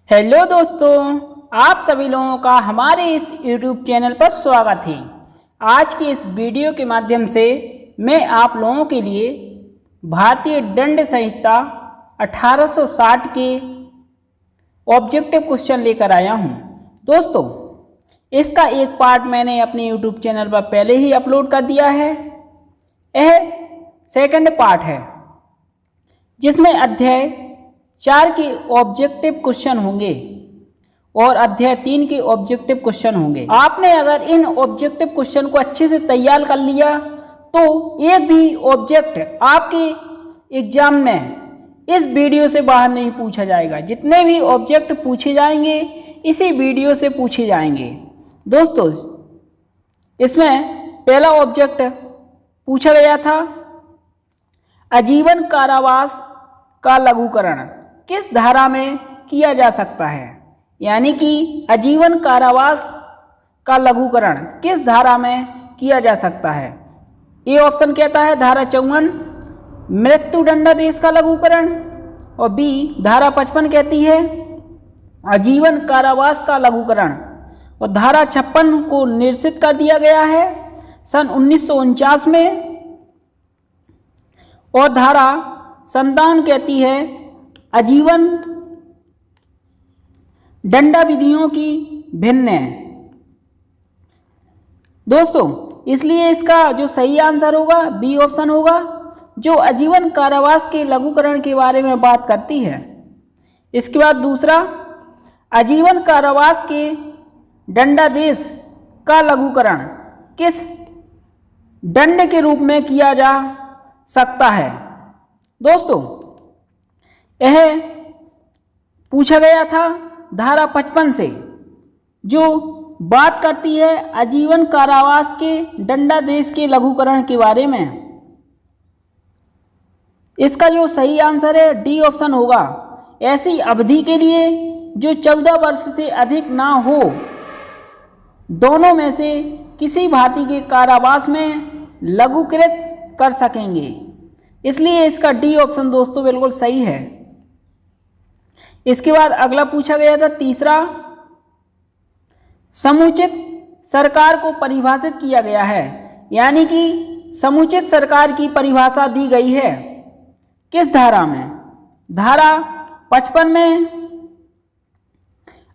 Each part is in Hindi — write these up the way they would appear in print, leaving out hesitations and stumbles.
हेलो दोस्तों, आप सभी लोगों का हमारे इस YouTube चैनल पर स्वागत है। आज की इस वीडियो के माध्यम से मैं आप लोगों के लिए भारतीय दंड संहिता 1860 के ऑब्जेक्टिव क्वेश्चन लेकर आया हूं। दोस्तों, इसका एक पार्ट मैंने अपने YouTube चैनल पर पहले ही अपलोड कर दिया है। यह सेकंड पार्ट है जिसमें अध्याय 4 के ऑब्जेक्टिव क्वेश्चन होंगे और अध्याय 3 के ऑब्जेक्टिव क्वेश्चन होंगे। आपने अगर इन ऑब्जेक्टिव क्वेश्चन को अच्छे से तैयार कर लिया तो एक भी ऑब्जेक्ट आपके एग्जाम में इस वीडियो से बाहर नहीं पूछा जाएगा। जितने भी ऑब्जेक्ट पूछे जाएंगे इसी वीडियो से पूछे जाएंगे। दोस्तों, इसमें पहला ऑब्जेक्ट पूछा गया था, आजीवन कारावास का लघुकरण किस धारा में किया जा सकता है। यानी कि आजीवन कारावास का लघुकरण किस धारा में किया जा सकता है। ए ऑप्शन कहता है धारा 54 मृत्यु दंडादेश का लघुकरण, और बी धारा 55 कहती है आजीवन कारावास का लघुकरण, और धारा 56 को निरसित कर दिया गया है सन 1949 में, और धारा 57 कहती है आजीवन दंड विधियों की भिन्न है। दोस्तों, इसलिए इसका जो सही आंसर होगा बी ऑप्शन होगा, जो आजीवन कारावास के लघुकरण के बारे में बात करती है। इसके बाद दूसरा, आजीवन कारावास के दंडादेश का लघुकरण किस दंड के रूप में किया जा सकता है। दोस्तों, यह पूछा गया था धारा 55 से, जो बात करती है आजीवन कारावास के दंडादेश के लघुकरण के बारे में। इसका जो सही आंसर है डी ऑप्शन होगा, ऐसी अवधि के लिए जो 14 वर्ष से अधिक ना हो, दोनों में से किसी भांति के कारावास में लघुकृत कर सकेंगे। इसलिए इसका डी ऑप्शन दोस्तों बिल्कुल सही है। इसके बाद अगला पूछा गया था तीसरा, समुचित सरकार को परिभाषित किया गया है। यानी कि समुचित सरकार की परिभाषा दी गई है किस धारा में। धारा 55 में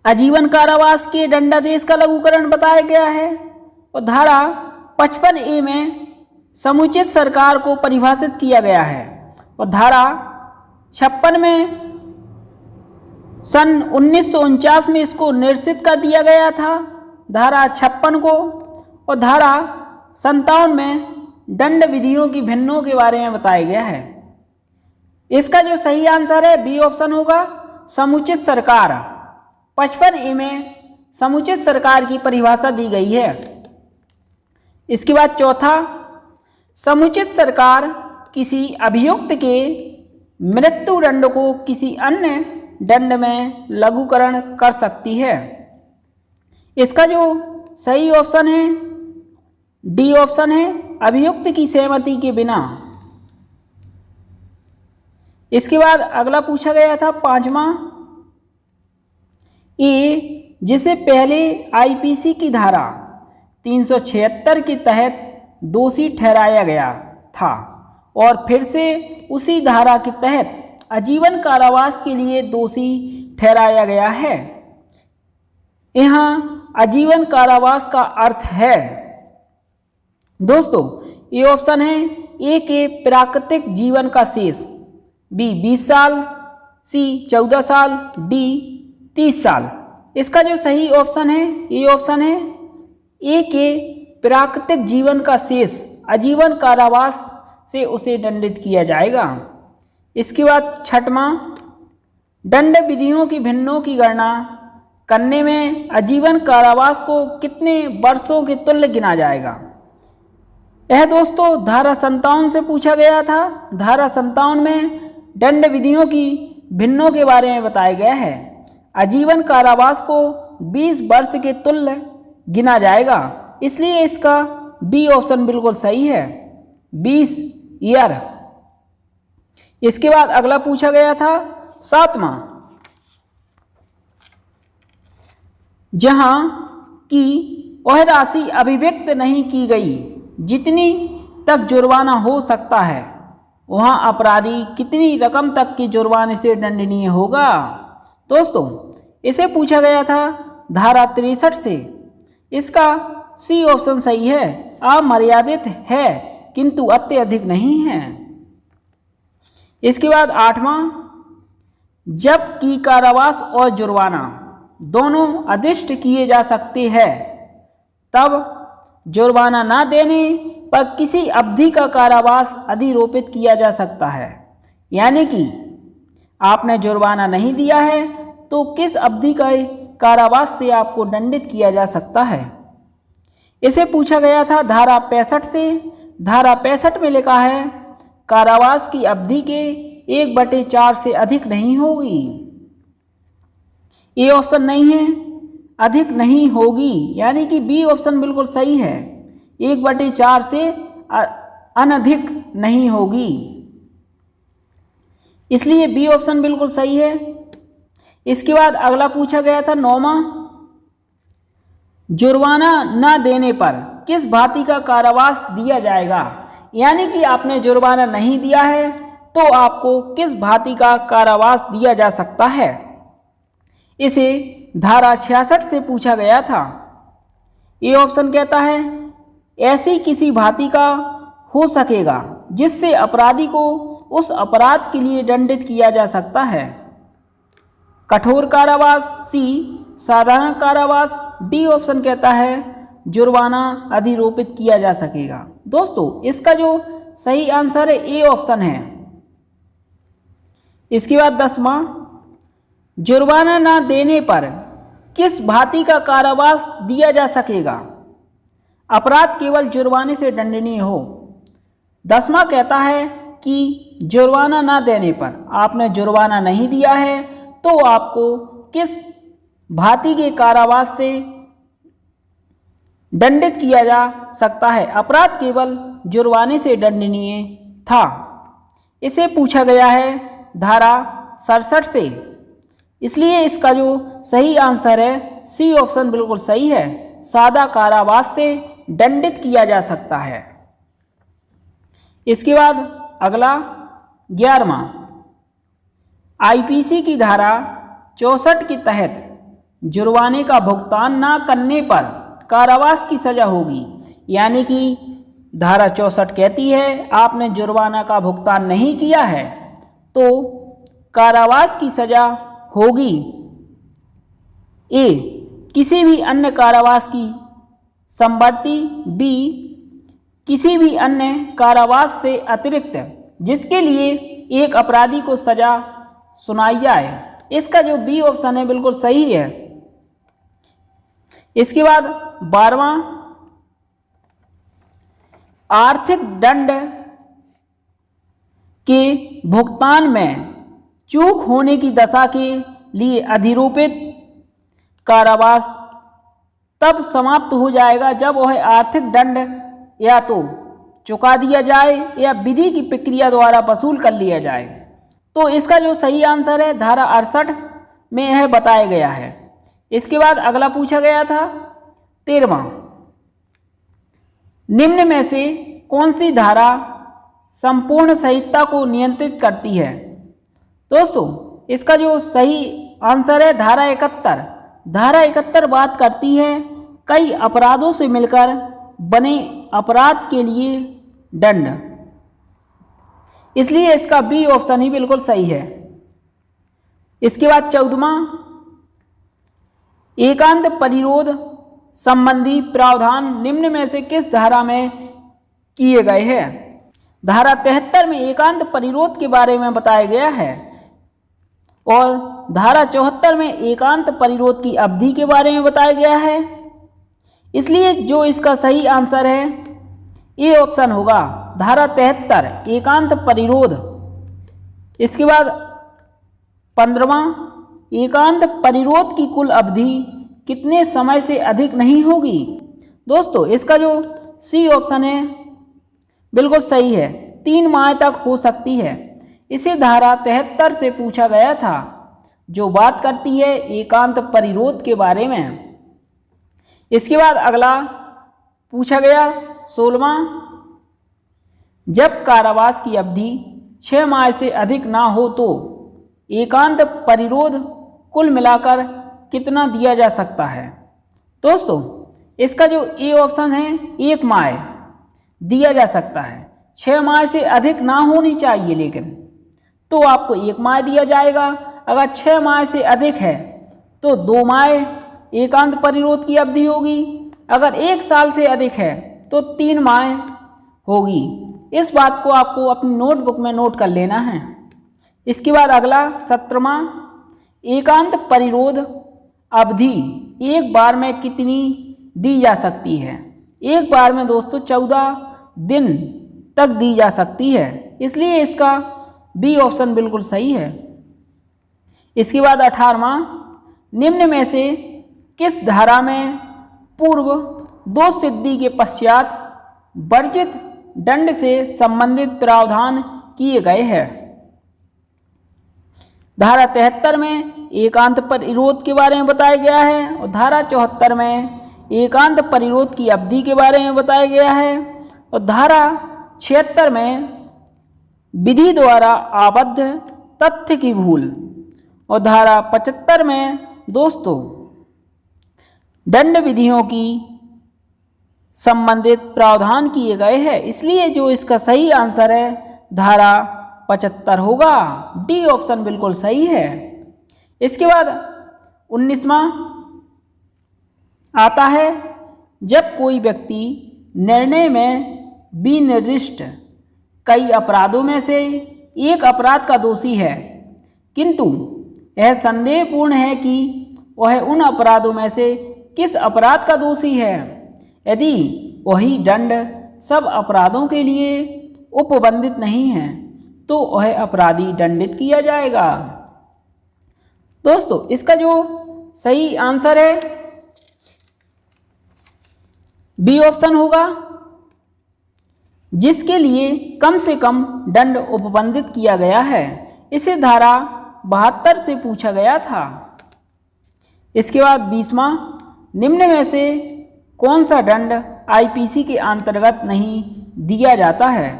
आजीवन कारावास के दंडादेश का लघुकरण बताया गया है, और धारा 55A में समुचित सरकार को परिभाषित किया गया है, और धारा 56 में सन 1949 में इसको निरसित कर दिया गया था, धारा 56 को, और धारा 57 में दंड विधियों की भिन्नों के बारे में बताया गया है। इसका जो सही आंसर है बी ऑप्शन होगा, समुचित सरकार। 55A में समुचित सरकार की परिभाषा दी गई है। इसके बाद चौथा, समुचित सरकार किसी अभियुक्त के मृत्यु दंड को किसी अन्य दंड में लघुकरण कर सकती है। इसका जो सही ऑप्शन है डी ऑप्शन है, अभियुक्त की सहमति के बिना। इसके बाद अगला पूछा गया था पांचवा, ए जिसे पहले आईपीसी की धारा 376 के तहत दोषी ठहराया गया था और फिर से उसी धारा के तहत आजीवन कारावास के लिए दोषी ठहराया गया है। यहाँ आजीवन कारावास का अर्थ है दोस्तों, ये ऑप्शन है ए के प्राकृतिक जीवन का शेष, बी 20 साल, सी 14 साल, डी 30 साल। इसका जो सही ऑप्शन है ये ऑप्शन है ए के प्राकृतिक जीवन का शेष, आजीवन कारावास से उसे दंडित किया जाएगा। इसके बाद छठवां, दंड विधियों की भिन्नों की गणना करने में आजीवन कारावास को कितने वर्षों के तुल्य गिना जाएगा। यह दोस्तों धारा 57 से पूछा गया था। धारा 57 में दंड विधियों की भिन्नों के बारे में बताया गया है। आजीवन कारावास को 20 वर्ष के तुल्य गिना जाएगा, इसलिए इसका बी ऑप्शन बिल्कुल सही है, 20 ईयर। इसके बाद अगला पूछा गया था सातवां, जहां कि वह राशि अभिव्यक्त नहीं की गई जितनी तक जुर्माना हो सकता है, वहां अपराधी कितनी रकम तक की जुर्माने से दंडनीय होगा। दोस्तों, इसे पूछा गया था धारा 63 से। इसका सी ऑप्शन सही है, अमर्यादित है किंतु अत्यधिक नहीं है। इसके बाद 8वां, जबकि कारावास और जुर्माना दोनों अदिष्ट किए जा सकते हैं, तब जुर्माना न देने पर किसी अवधि का कारावास अधिरोपित किया जा सकता है। यानी कि आपने जुर्माना नहीं दिया है तो किस अवधि का कारावास से आपको दंडित किया जा सकता है। इसे पूछा गया था धारा 65 से। धारा 65 में लिखा है कारावास की अवधि के 1/4 से अधिक नहीं होगी। ए ऑप्शन नहीं है, अधिक नहीं होगी, यानी कि बी ऑप्शन बिल्कुल सही है, 1/4 से अनधिक नहीं होगी, इसलिए बी ऑप्शन बिल्कुल सही है। इसके बाद अगला पूछा गया था 9वां, जुर्माना न देने पर किस भांति का कारावास दिया जाएगा। यानी कि आपने जुर्माना नहीं दिया है तो आपको किस भांति का कारावास दिया जा सकता है। इसे धारा 66 से पूछा गया था। ये ऑप्शन कहता है ऐसी किसी भांति का हो सकेगा जिससे अपराधी को उस अपराध के लिए दंडित किया जा सकता है। कठोर कारावास, सी साधारण कारावास, डी ऑप्शन कहता है जुर्माना अधिरोपित किया जा सकेगा। दोस्तों, इसका जो सही आंसर है ए ऑप्शन है। इसके बाद 10वां, जुर्माना न देने पर किस भांति का कारावास दिया जा सकेगा, अपराध केवल जुर्माने से दंडनीय हो। 10वां कहता है कि जुर्माना न देने पर, आपने जुर्माना नहीं दिया है तो आपको किस भांति के कारावास से दंडित किया जा सकता है, अपराध केवल जुर्माने से दंडनीय था। इसे पूछा गया है धारा 67 से, इसलिए इसका जो सही आंसर है सी ऑप्शन बिल्कुल सही है, सादा कारावास से दंडित किया जा सकता है। इसके बाद अगला 11वां, आईपीसी की धारा 64 के तहत जुर्माने का भुगतान न करने पर कारावास की सजा होगी। यानी कि धारा 64 कहती है आपने जुर्माना का भुगतान नहीं किया है तो कारावास की सजा होगी। ए किसी भी अन्य कारावास की समवर्ती, बी किसी भी अन्य कारावास से अतिरिक्त जिसके लिए एक अपराधी को सजा सुनाई जाए। इसका जो बी ऑप्शन है बिल्कुल सही है। इसके बाद 12वां, आर्थिक दंड के भुगतान में चूक होने की दशा के लिए अधिरोपित कारावास तब समाप्त हो जाएगा जब वह आर्थिक दंड या तो चुका दिया जाए या विधि की प्रक्रिया द्वारा वसूल कर लिया जाए। तो इसका जो सही आंसर है धारा 68 में यह बताया गया है। इसके बाद अगला पूछा गया था 13वां, निम्न में से कौन सी धारा संपूर्ण सहिष्णुता को नियंत्रित करती है। दोस्तों, इसका जो सही आंसर है धारा 71। धारा 71 बात करती है कई अपराधों से मिलकर बने अपराध के लिए दंड, इसलिए इसका बी ऑप्शन ही बिल्कुल सही है। इसके बाद 14वां, एकांत परिरोध संबंधी प्रावधान निम्न में से किस धारा में किए गए हैं। धारा 73 में एकांत परिरोध के बारे में बताया गया है और धारा 74 में एकांत परिरोध की अवधि के बारे में बताया गया है, इसलिए जो इसका सही आंसर है ये ऑप्शन होगा धारा 73 एकांत परिरोध। इसके बाद 15वां, एकांत परिरोध की कुल अवधि कितने समय से अधिक नहीं होगी। दोस्तों, इसका जो सी ऑप्शन है बिल्कुल सही है, 3 माह तक हो सकती है। इसे धारा 73 से पूछा गया था जो बात करती है एकांत परिरोध के बारे में। इसके बाद अगला पूछा गया 16वां, जब कारावास की अवधि 6 माह से अधिक ना हो तो एकांत परिरोध कुल मिलाकर कितना दिया जा सकता है। दोस्तों इसका जो ए ऑप्शन है 1 माह दिया जा सकता है। 6 माह से अधिक ना होनी चाहिए, लेकिन तो आपको 1 माह दिया जाएगा। अगर 6 माह से अधिक है तो 2 माह एकांत परिरोध की अवधि होगी। अगर 1 साल से अधिक है तो 3 माह होगी। इस बात को आपको अपनी नोटबुक में नोट कर लेना है। इसके बाद अगला 17वां, एकांत परिरोध अवधि एक बार में कितनी दी जा सकती है। एक बार में दोस्तों 14 दिन तक दी जा सकती है, इसलिए इसका बी ऑप्शन बिल्कुल सही है। इसके बाद 18वां, निम्न में से किस धारा में पूर्व दोष सिद्धि के पश्चात वर्जित दंड से संबंधित प्रावधान किए गए हैं। धारा 73 में एकांत परिरोध के बारे में बताया गया है और धारा 74 में एकांत परिरोध की अवधि के बारे में बताया गया है और धारा 76 में विधि द्वारा आबद्ध तथ्य की भूल और धारा 75 में दोस्तों दंड विधियों की संबंधित प्रावधान किए गए हैं। इसलिए जो इसका सही आंसर है धारा 75 होगा। डी ऑप्शन बिल्कुल सही है। इसके बाद 19वां आता है, जब कोई व्यक्ति निर्णय में विनिर्दिष्ट कई अपराधों में से एक अपराध का दोषी है, किंतु यह संदेहपूर्ण है कि वह उन अपराधों में से किस अपराध का दोषी है। यदि वही दंड सब अपराधों के लिए उपबंधित नहीं है तो वह अपराधी दंडित किया जाएगा। दोस्तों इसका जो सही आंसर है बी ऑप्शन होगा, जिसके लिए कम से कम दंड उपबंधित किया गया है। इसे धारा 72 से पूछा गया था। इसके बाद 20वां, निम्न में से कौन सा दंड आईपीसी के अंतर्गत नहीं दिया जाता है।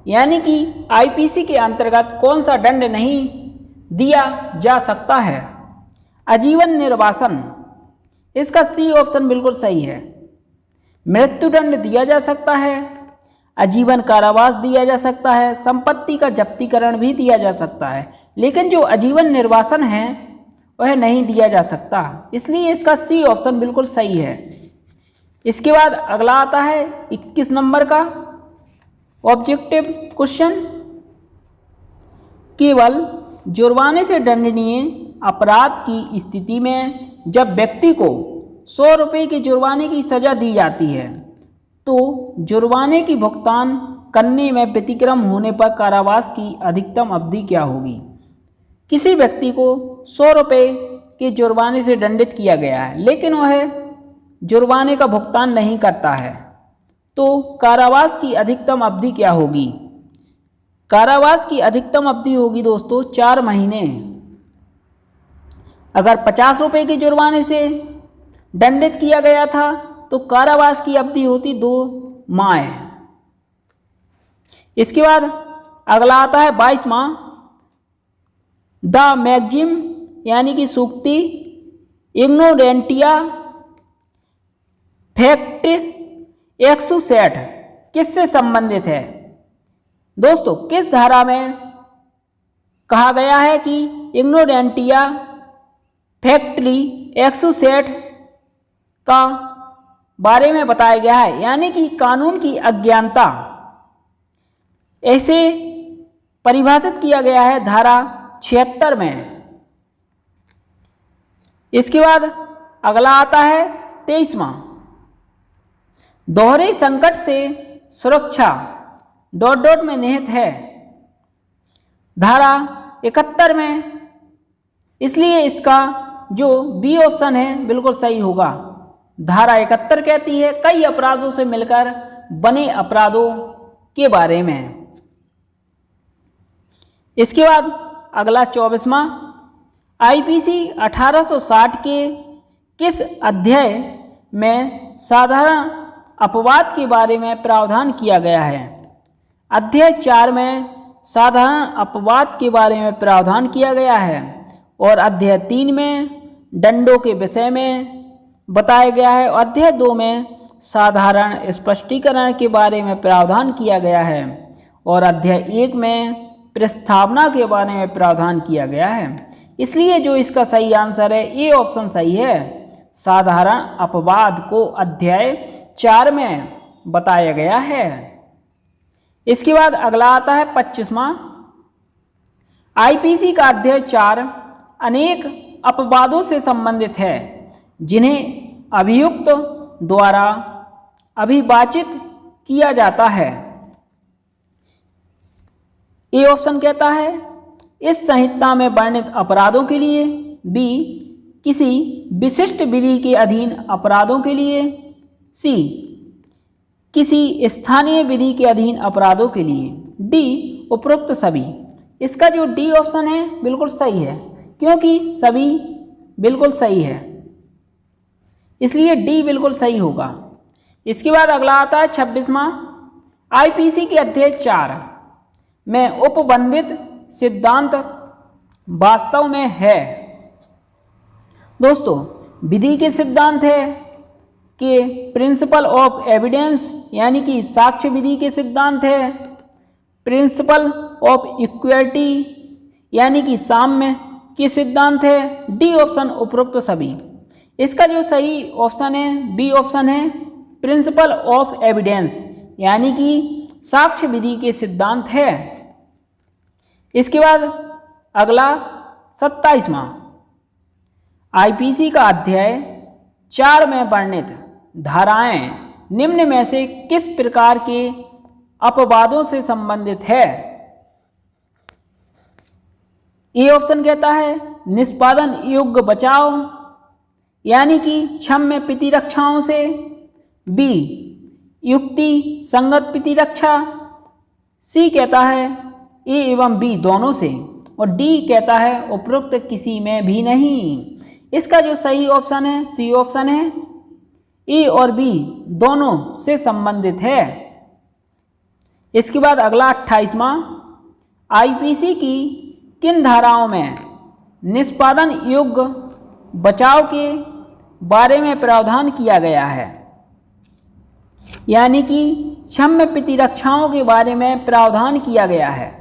यानी कि आईपीसी के अंतर्गत कौन सा दंड नहीं दिया जा सकता है। आजीवन निर्वासन, इसका सी ऑप्शन बिल्कुल सही है। मृत्युदंड दिया जा सकता है, आजीवन कारावास दिया जा सकता है, संपत्ति का जब्तीकरण भी दिया जा सकता है, लेकिन जो आजीवन निर्वासन है वह नहीं दिया जा सकता। इसलिए इसका सी ऑप्शन बिल्कुल सही है। इसके बाद अगला आता है 21 नंबर का ऑब्जेक्टिव क्वेश्चन, केवल जुर्माने से दंडनीय अपराध की स्थिति में जब व्यक्ति को 100 रुपये के जुर्माने की सजा दी जाती है तो जुर्माने की भुगतान करने में व्यतिक्रम होने पर कारावास की अधिकतम अवधि क्या होगी। किसी व्यक्ति को 100 रुपये के जुर्माने से दंडित किया गया है, लेकिन वह जुर्माने का भुगतान नहीं करता है, तो कारावास की अधिकतम अवधि क्या होगी। कारावास की अधिकतम अवधि होगी दोस्तों 4 महीने। अगर 50 रुपये के जुर्माने से दंडित किया गया था तो कारावास की अवधि होती 2 माह। इसके बाद अगला आता है 22वां, द मैक्सिम यानी कि सूक्ति इग्नोरेंटिया फैक्ट एक्सुसेट किससे संबंधित है। दोस्तों किस धारा में कहा गया है कि इग्नोरेंटिया फैक्टरी एक्सुसेट का बारे में बताया गया है, यानी कि कानून की अज्ञानता, ऐसे परिभाषित किया गया है धारा 76 में। इसके बाद अगला आता है 23वां, दोहरे संकट से सुरक्षा ... में निहित है धारा 71 में। इसलिए इसका जो बी ऑप्शन है बिल्कुल सही होगा। धारा 71 कहती है कई अपराधों से मिलकर बने अपराधों के बारे में। इसके बाद अगला 24वां, आईपीसी 1860 के किस अध्याय में साधारण अपवाद के बारे में प्रावधान किया गया है। अध्याय 4 में साधारण अपवाद के बारे में प्रावधान किया गया है और अध्याय 3 में दंडों के विषय में बताया गया है और अध्याय 2 में साधारण स्पष्टीकरण के बारे में प्रावधान किया गया है और अध्याय 1 में प्रस्तावना के बारे में प्रावधान किया गया है। इसलिए जो इसका सही आंसर है ए ऑप्शन सही है। साधारण अपवाद को अध्याय 4 में बताया गया है। इसके बाद अगला आता है 25वां। आईपीसी का अध्याय 4 अनेक अपवादों से संबंधित है जिन्हें अभियुक्त द्वारा अभिवाचित किया जाता है। ए ऑप्शन कहता है इस संहिता में वर्णित अपराधों के लिए, बी किसी विशिष्ट विधि के अधीन अपराधों के लिए, सी किसी स्थानीय विधि के अधीन अपराधों के लिए, डी उपरोक्त सभी। इसका जो डी ऑप्शन है बिल्कुल सही है क्योंकि सभी बिल्कुल सही है, इसलिए डी बिल्कुल सही होगा। इसके बाद अगला आता है 26वां। आईपीसी के अध्याय 4 में उपबंधित सिद्धांत वास्तव में है। दोस्तों, विधि के सिद्धांत है कि प्रिंसिपल ऑफ एविडेंस यानी कि साक्ष्य विधि के सिद्धांत है, प्रिंसिपल ऑफ इक्विटी यानी कि साम्य के सिद्धांत है, डी ऑप्शन उपरोक्त सभी। इसका जो सही ऑप्शन है बी ऑप्शन है, प्रिंसिपल ऑफ एविडेंस यानी कि साक्ष्य विधि के सिद्धांत है। इसके बाद अगला 27वां। आईपीसी का अध्याय 4 में वर्णित धाराएं निम्न में से किस प्रकार के अपवादों से संबंधित है? ए ऑप्शन कहता है निष्पादन योग्य बचाव यानी कि क्षम्य प्रतिरक्षाओं से, बी युक्ति संगत प्रतिरक्षा, सी कहता है ए एवं बी दोनों से और डी कहता है उपरोक्त किसी में भी नहीं। इसका जो सही ऑप्शन है सी ऑप्शन है, ए और बी दोनों से संबंधित है। इसके बाद अगला 28वां। आईपीसी की किन धाराओं में निष्पादन योग्य बचाव के बारे में प्रावधान किया गया है? यानी कि क्षम्य प्रतिरक्षाओं के बारे में प्रावधान किया गया है।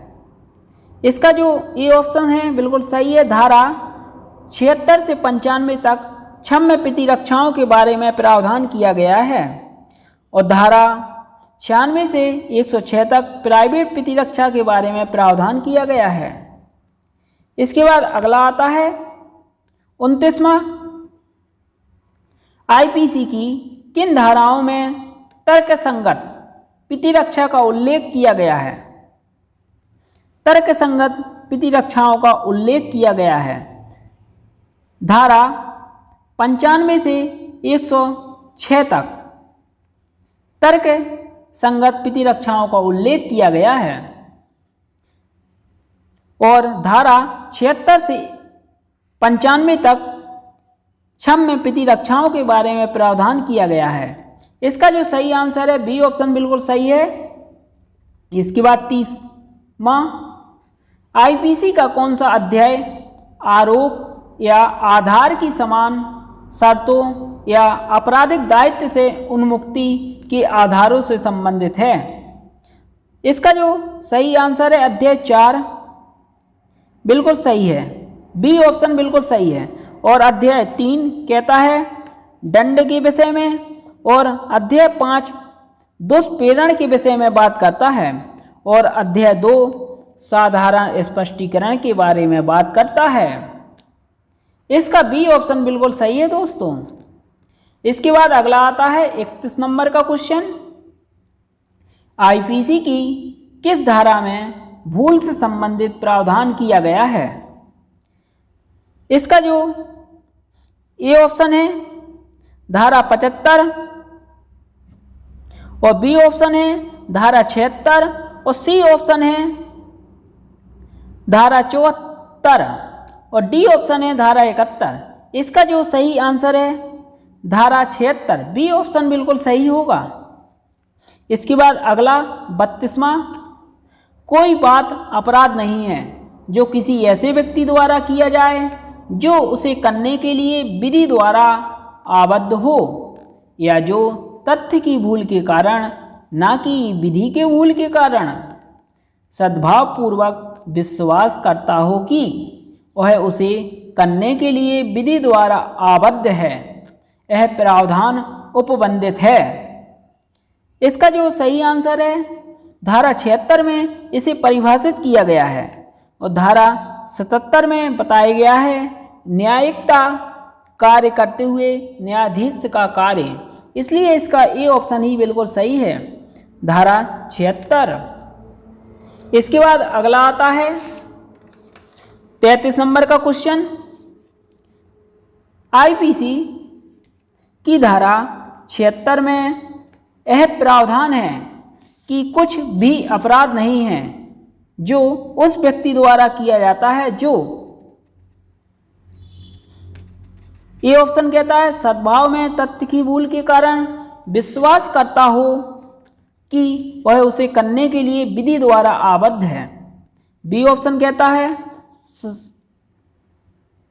इसका जो ए ऑप्शन है बिल्कुल सही है। धारा 76 से 95 तक क्षम्य प्रतिरक्षाओं के बारे में प्रावधान किया गया है और धारा 96 से 106 तक प्राइवेट प्रतिरक्षा के बारे में प्रावधान किया गया है। इसके बाद अगला आता है 29वां। आईपीसी की किन धाराओं में तर्कसंगत प्रतिरक्षा का उल्लेख किया गया है? तर्कसंगत प्रतिरक्षाओं का उल्लेख किया गया है। धारा 95 से 106 तक तर्क संगत प्रतिरक्षाओं का उल्लेख किया गया है और धारा 76 से 95 तक क्षम्य प्रतिरक्षाओं के बारे में प्रावधान किया गया है। इसका जो सही आंसर है बी ऑप्शन बिल्कुल सही है। इसके बाद 30वां। आईपीसी का कौन सा अध्याय आरोप या आधार की समान शर्तों या आपराधिक दायित्व से उन्मुक्ति के आधारों से संबंधित है? इसका जो सही आंसर है अध्याय 4 बिल्कुल सही है, बी ऑप्शन बिल्कुल सही है। और अध्याय 3 कहता है दंड के विषय में और अध्याय 5 दुष्प्रेरण के विषय में बात करता है और अध्याय 2 साधारण स्पष्टीकरण के बारे में बात करता है। इसका बी ऑप्शन बिल्कुल सही है दोस्तों। इसके बाद अगला आता है 31 नंबर का क्वेश्चन। आईपीसी की किस धारा में भूल से संबंधित प्रावधान किया गया है? इसका जो ए ऑप्शन है धारा 75 और बी ऑप्शन है धारा 76 और सी ऑप्शन है धारा 74 और डी ऑप्शन है धारा 71। इसका जो सही आंसर है धारा 76, बी ऑप्शन बिल्कुल सही होगा। इसके बाद अगला 32वां, कोई बात अपराध नहीं है जो किसी ऐसे व्यक्ति द्वारा किया जाए जो उसे करने के लिए विधि द्वारा आबद्ध हो या जो तथ्य की भूल के कारण ना कि विधि के भूल के कारण सद्भावपूर्वक विश्वास करता हो कि वह उसे करने के लिए विधि द्वारा आबद्ध है, यह प्रावधान उपबंधित है। इसका जो सही आंसर है धारा 76 में इसे परिभाषित किया गया है और धारा 77 में बताया गया है न्यायिकता कार्य करते हुए न्यायाधीश का कार्य, इसलिए इसका ए ऑप्शन ही बिल्कुल सही है, धारा 76। इसके बाद अगला आता है 33 नंबर का क्वेश्चन। आईपीसी की धारा 76 में यह प्रावधान है कि कुछ भी अपराध नहीं है जो उस व्यक्ति द्वारा किया जाता है जो, ये ऑप्शन कहता है सद्भाव में तथ्य की भूल के कारण विश्वास करता हो कि वह उसे करने के लिए विधि द्वारा आबद्ध है। बी ऑप्शन कहता है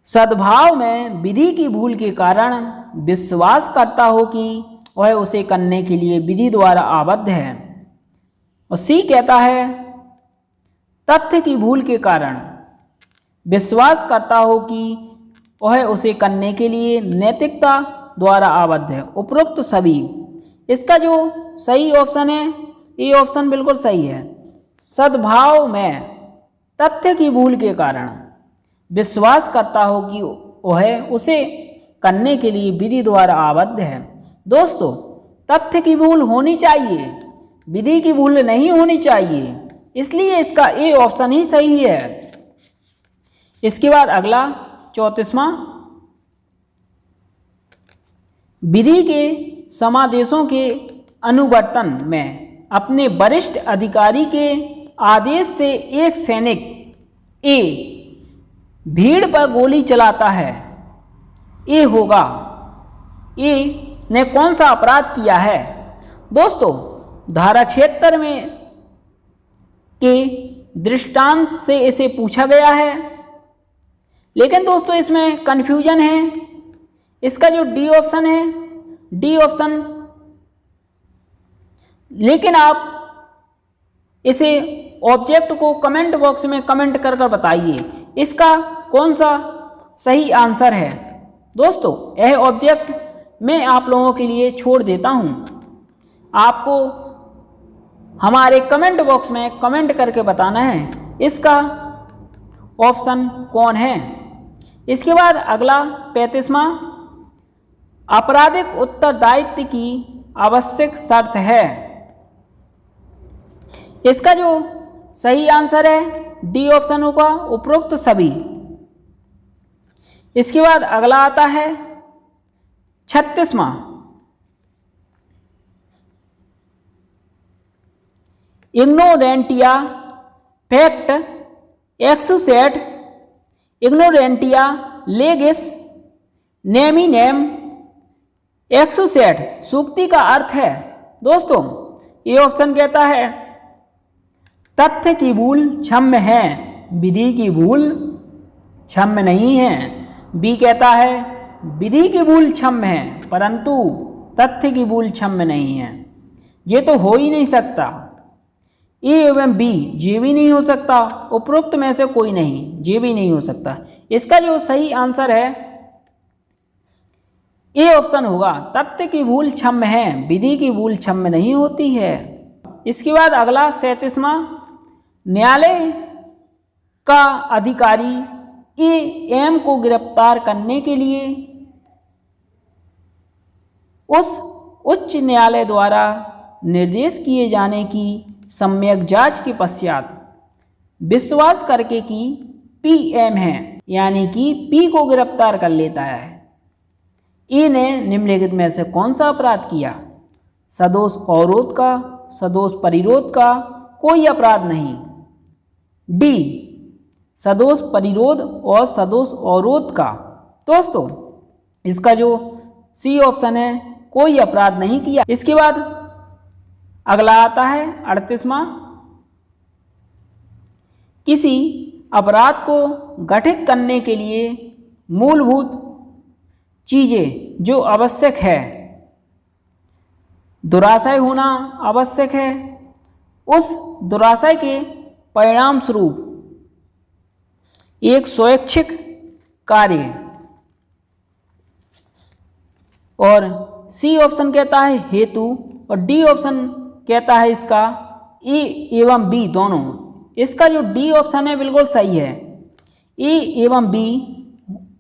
सद्भाव में विधि की भूल के कारण विश्वास करता हो कि वह उसे करने के लिए विधि द्वारा आबद्ध है। और सी कहता है तथ्य की भूल के कारण विश्वास करता हो कि वह उसे करने के लिए नैतिकता द्वारा आबद्ध है। उपरोक्त सभी, इसका जो सही ऑप्शन है ये ऑप्शन बिल्कुल सही है। सद्भाव में तथ्य की भूल के कारण विश्वास करता हो कि वह उसे करने के लिए विधि द्वारा आबद्ध है। दोस्तों, तथ्य की भूल होनी चाहिए, विधि की भूल नहीं होनी चाहिए, इसलिए इसका ए ऑप्शन ही सही है। इसके बाद अगला 34वां, विधि के समादेशों के अनुवर्तन में अपने वरिष्ठ अधिकारी के आदेश से एक सैनिक ए भीड़ पर गोली चलाता है। ए होगा, ए ने कौन सा अपराध किया है? दोस्तों, धारा 76 में के दृष्टांत से इसे पूछा गया है, लेकिन दोस्तों इसमें कन्फ्यूजन है। इसका जो डी ऑप्शन है, डी ऑप्शन, लेकिन आप इसे ऑब्जेक्ट को कमेंट बॉक्स में कमेंट कर कर बताइए इसका कौन सा सही आंसर है। दोस्तों, यह ऑब्जेक्ट मैं आप लोगों के लिए छोड़ देता हूं, आपको हमारे कमेंट बॉक्स में कमेंट करके बताना है इसका ऑप्शन कौन है। इसके बाद अगला 35वां, आपराधिक उत्तरदायित्व की आवश्यक शर्त है। इसका जो सही आंसर है डी ऑप्शन होगा, उपरोक्त सभी। इसके बाद अगला आता है 36वां, इग्नोरेंटिया फैक्ट एक्सुसेट इग्नोरेंटिया लेगिस नेमिनेम एक्सुसेट सूक्ति का अर्थ है। दोस्तों, ये ऑप्शन कहता है तथ्य की भूल क्षम्य है, विधि की भूल क्षम्य नहीं है। बी कहता है विधि की भूल क्षम्य है परंतु तथ्य की भूल क्षम्य नहीं है। ये तो हो ही नहीं सकता। ए एवं बी, ये भी नहीं हो सकता, उपरोक्त में से कोई नहीं, ये भी नहीं हो सकता। इसका जो सही आंसर है ए ऑप्शन होगा, तथ्य की भूल क्षम्य है, विधि की भूल क्षम्य नहीं होती है। इसके बाद अगला 37वां, न्यायालय का अधिकारी ए एम को गिरफ्तार करने के लिए उस उच्च न्यायालय द्वारा निर्देश किए जाने की सम्यक जांच के पश्चात विश्वास करके कि पी एम है, यानी कि पी को गिरफ्तार कर लेता है। ए ने निम्नलिखित में से कौन सा अपराध किया? सदोष अवरोध का, सदोष परिरोध का, कोई अपराध नहीं। डी, सदोष परिरोध और सदोष अवरोध का। दोस्तों, इसका जो सी ऑप्शन है, कोई अपराध नहीं किया। इसके बाद अगला आता है 38वां, किसी अपराध को गठित करने के लिए मूलभूत चीजें जो आवश्यक है, दुराशय होना आवश्यक है, उस दुराशय के परिणाम स्वरूप एक स्वैच्छिक कार्य, और सी ऑप्शन कहता है हेतु, और डी ऑप्शन कहता है इसका ए एवं बी दोनों। इसका जो डी ऑप्शन है बिल्कुल सही है, ए एवं बी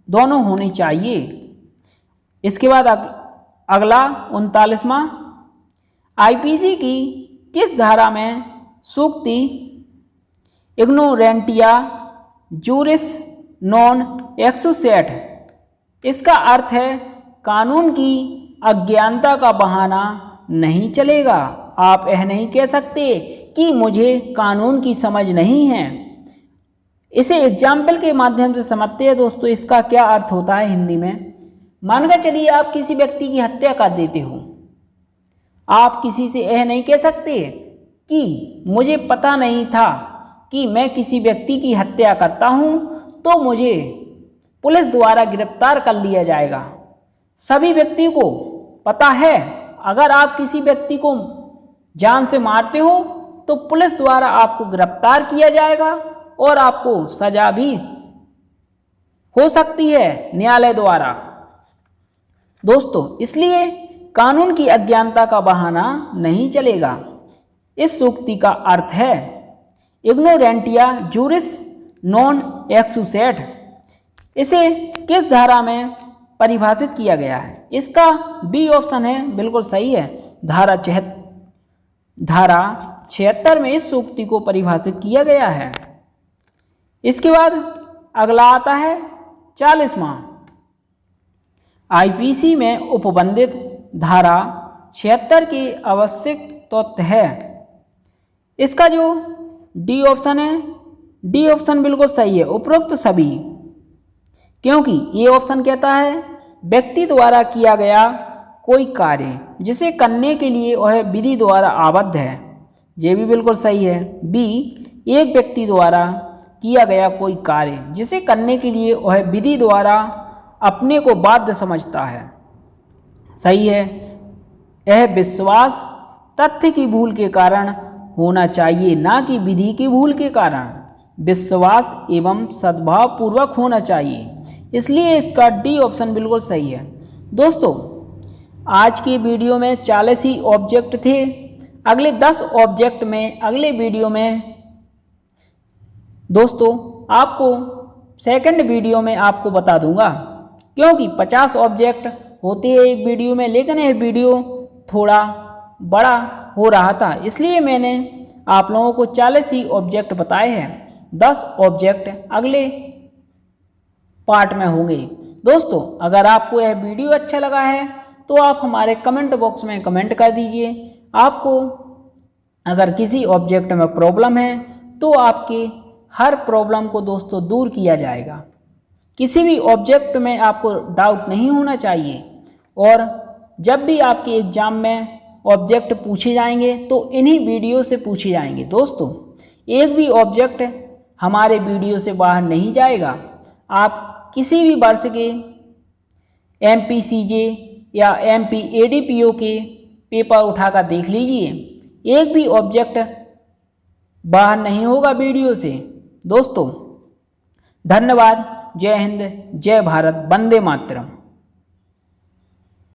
दोनों होने चाहिए। इसके बाद अगला 39वां, आईपीसी की किस धारा में सूक्ति इग्नोरेंटिया जूरिस नॉन एक्सुसेट, इसका अर्थ है कानून की अज्ञानता का बहाना नहीं चलेगा। आप यह नहीं कह सकते कि मुझे कानून की समझ नहीं है। इसे एग्जाम्पल के माध्यम से समझते हैं दोस्तों। इसका क्या अर्थ होता है हिंदी में? मानकर चलिए आप किसी व्यक्ति की हत्या कर देते हो, आप किसी से यह नहीं कह सकते कि मुझे पता नहीं था कि मैं किसी व्यक्ति की हत्या करता हूं तो मुझे पुलिस द्वारा गिरफ्तार कर लिया जाएगा। सभी व्यक्ति को पता है अगर आप किसी व्यक्ति को जान से मारते हो तो पुलिस द्वारा आपको गिरफ्तार किया जाएगा और आपको सजा भी हो सकती है न्यायालय द्वारा। दोस्तों इसलिए कानून की अज्ञानता का बहाना नहीं चलेगा। इस सूक्ति का अर्थ है इग्नोरेंटिया जूरिस नॉन एक्सुसेट। इसे किस धारा में परिभाषित किया गया है? इसका बी ऑप्शन है, बिल्कुल सही है। धारा 76 में इस सूक्ति को परिभाषित किया गया है। इसके बाद अगला आता है 40वां, आईपीसी में उपबंधित धारा 76 के आवश्यक तत्व है। इसका जो डी ऑप्शन है, डी ऑप्शन बिल्कुल सही है, उपरोक्त सभी, क्योंकि ये ऑप्शन कहता है व्यक्ति द्वारा किया गया कोई कार्य जिसे करने के लिए वह विधि द्वारा आबद्ध है, ये भी बिल्कुल सही है। बी, एक व्यक्ति द्वारा किया गया कोई कार्य जिसे करने के लिए वह विधि द्वारा अपने को बाध्य समझता है, सही है। यह विश्वास तथ्य की भूल के कारण होना चाहिए, ना कि विधि की भूल के कारण। विश्वास एवं सद्भाव पूर्वक होना चाहिए, इसलिए इसका डी ऑप्शन बिल्कुल सही है। दोस्तों आज की वीडियो में 40 ही ऑब्जेक्ट थे। अगले 10 ऑब्जेक्ट में अगले वीडियो में दोस्तों आपको सेकंड वीडियो में आपको बता दूंगा, क्योंकि 50 ऑब्जेक्ट होते हैं एक वीडियो में, लेकिन यह वीडियो थोड़ा बड़ा हो रहा था, इसलिए मैंने आप लोगों को 40 ही ऑब्जेक्ट बताए हैं। 10 ऑब्जेक्ट अगले पार्ट में होंगे। दोस्तों अगर आपको यह वीडियो अच्छा लगा है तो आप हमारे कमेंट बॉक्स में कमेंट कर दीजिए। आपको अगर किसी ऑब्जेक्ट में प्रॉब्लम है तो आपके हर प्रॉब्लम को दोस्तों दूर किया जाएगा। किसी भी ऑब्जेक्ट में आपको डाउट नहीं होना चाहिए, और जब भी आपके एग्जाम में ऑब्जेक्ट पूछे जाएंगे तो इन्हीं वीडियो से पूछे जाएंगे। दोस्तों एक भी ऑब्जेक्ट हमारे वीडियो से बाहर नहीं जाएगा। आप किसी भी वर्ष के MPCJ या MP ADPO के पेपर उठाकर देख लीजिए, एक भी ऑब्जेक्ट बाहर नहीं होगा वीडियो से। दोस्तों धन्यवाद। जय हिंद, जय भारत, वंदे मातरम।